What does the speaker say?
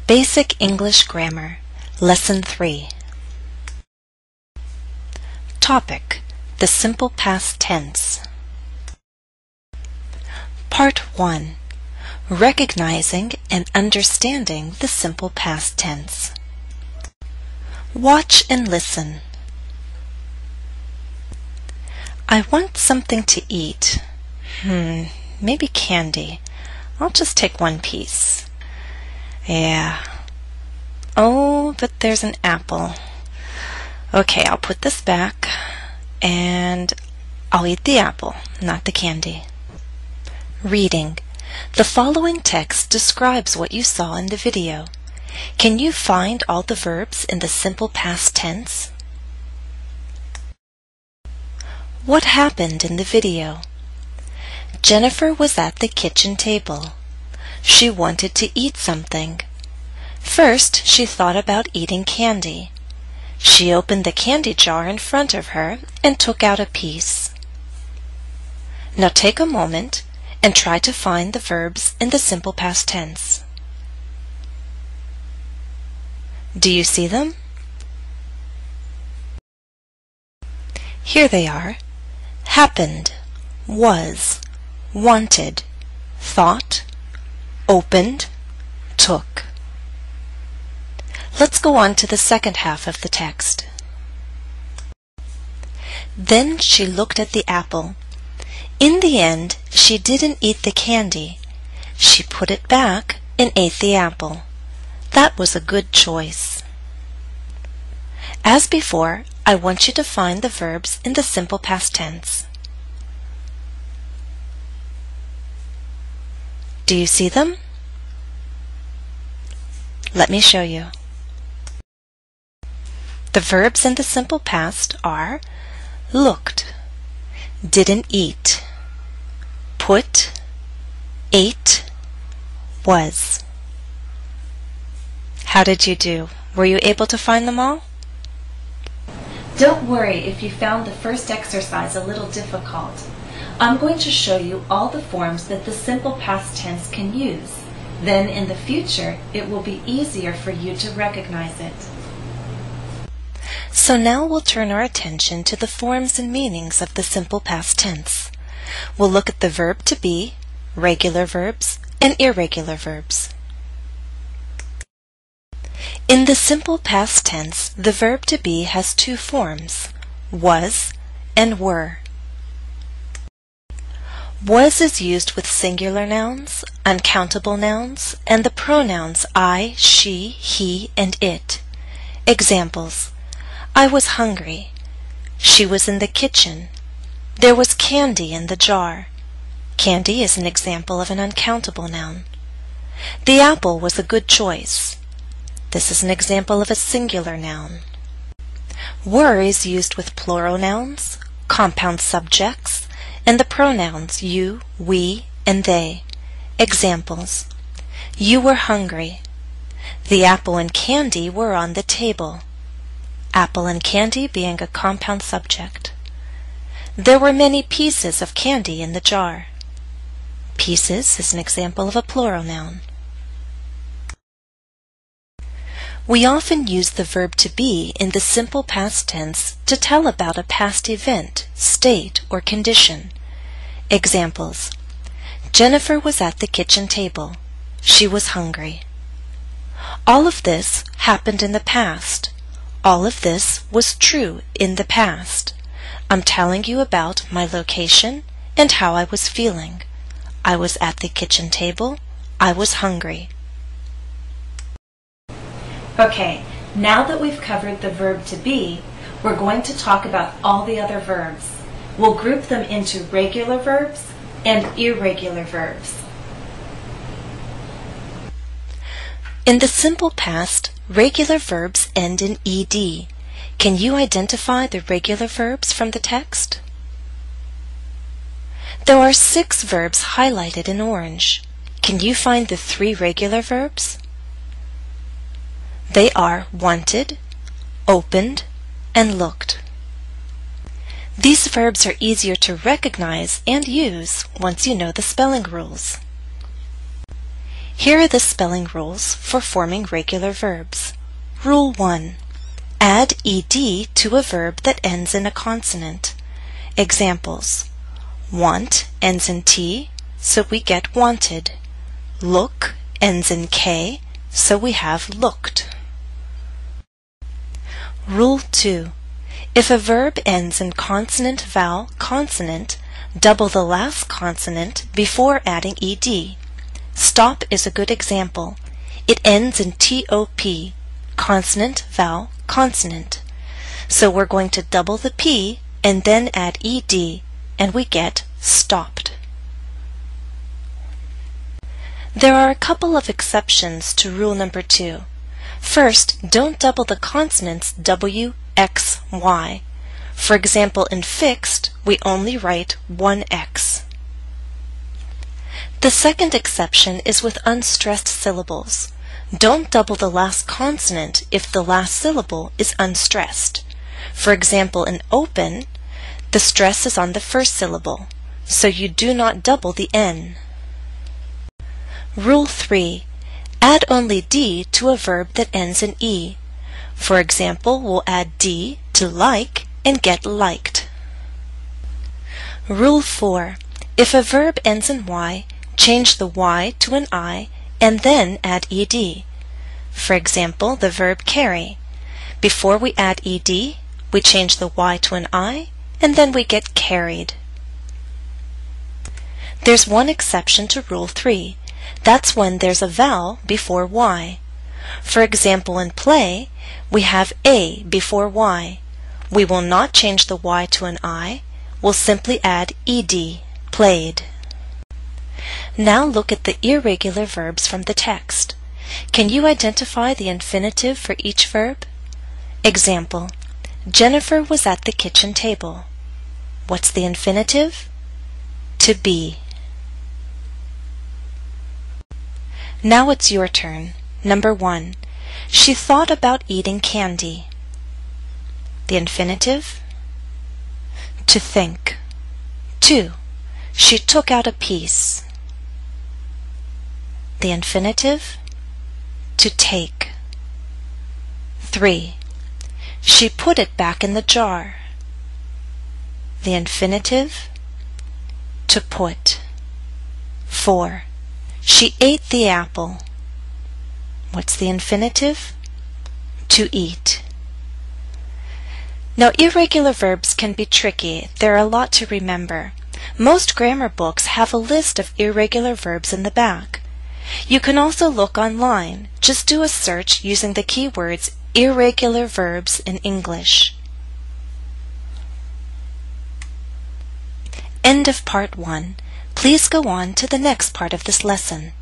Basic English Grammar, Lesson 3. Topic: The simple past tense. Part 1. Recognizing and understanding the simple past tense. Watch and listen. I want something to eat. Maybe candy. I'll just take one piece. Yeah. Oh, but there's an apple. Okay, I'll put this back and I'll eat the apple, not the candy. Reading. The following text describes what you saw in the video. Can you find all the verbs in the simple past tense? What happened in the video? Jennifer was at the kitchen table. She wanted to eat something. First, she thought about eating candy. She opened the candy jar in front of her and took out a piece. Now take a moment and try to find the verbs in the simple past tense. Do you see them? Here they are. Happened, was, wanted, thought, opened, took. Let's go on to the second half of the text. Then she looked at the apple. In the end, she didn't eat the candy. She put it back and ate the apple. That was a good choice. As before, I want you to find the verbs in the simple past tense. Do you see them? Let me show you. The verbs in the simple past are looked, didn't eat, put, ate, was. How did you do? Were you able to find them all? Don't worry if you found the first exercise a little difficult. I'm going to show you all the forms that the simple past tense can use. Then in the future, it will be easier for you to recognize it. So now we'll turn our attention to the forms and meanings of the simple past tense. We'll look at the verb to be, regular verbs, and irregular verbs. In the simple past tense, the verb to be has two forms, was and were. Was is used with singular nouns, uncountable nouns, and the pronouns I, she, he, and it. Examples: I was hungry. She was in the kitchen. There was candy in the jar. Candy is an example of an uncountable noun. The apple was a good choice. This is an example of a singular noun. Were is used with plural nouns, compound subjects, and the pronouns you, we, and they. Examples: you were hungry. The apple and candy were on the table. Apple and candy being a compound subject. There were many pieces of candy in the jar. Pieces is an example of a plural noun. We often use the verb to be in the simple past tense to tell about a past event, state, or condition. Examples: Jennifer was at the kitchen table. She was hungry. All of this happened in the past. All of this was true in the past. I'm telling you about my location and how I was feeling. I was at the kitchen table. I was hungry. Okay, now that we've covered the verb to be, we're going to talk about all the other verbs. We'll group them into regular verbs and irregular verbs. In the simple past, regular verbs end in ed. Can you identify the regular verbs from the text? There are 6 verbs highlighted in orange. Can you find the 3 regular verbs? They are wanted, opened, and looked. These verbs are easier to recognize and use once you know the spelling rules. Here are the spelling rules for forming regular verbs. Rule 1. Add ed to a verb that ends in a consonant. Examples: want ends in T, so we get wanted. Look ends in K, so we have looked. Rule 2. If a verb ends in consonant, vowel, consonant, double the last consonant before adding ed. Stop is a good example. It ends in TOP, consonant, vowel, consonant. So we're going to double the P and then add ed, and we get stopped. There are a couple of exceptions to rule number 2. First, don't double the consonants W, X, Y. For example, in fixed, we only write one X. The second exception is with unstressed syllables. Don't double the last consonant if the last syllable is unstressed. For example, in open, the stress is on the first syllable, so you do not double the N. Rule 3. Add only D to a verb that ends in E. For example, we'll add D to like and get liked. Rule 4. If a verb ends in Y, change the Y to an I and then add ed. For example, the verb carry. Before we add ed, we change the Y to an I and then we get carried. There's one exception to Rule 3. That's when there's a vowel before Y. For example, in play, we have A before Y. We will not change the Y to an I. We'll simply add ed, played. Now look at the irregular verbs from the text. Can you identify the infinitive for each verb? Example: Jennifer was at the kitchen table. What's the infinitive? To be. Now it's your turn. Number 1. She thought about eating candy. The infinitive? To think. 2. She took out a piece. The infinitive? To take. 3. She put it back in the jar. The infinitive? To put. 4. She ate the apple. What's the infinitive? To eat. Now, irregular verbs can be tricky. There are a lot to remember. Most grammar books have a list of irregular verbs in the back. You can also look online. Just do a search using the keywords irregular verbs in English. End of part 1. Please go on to the next part of this lesson.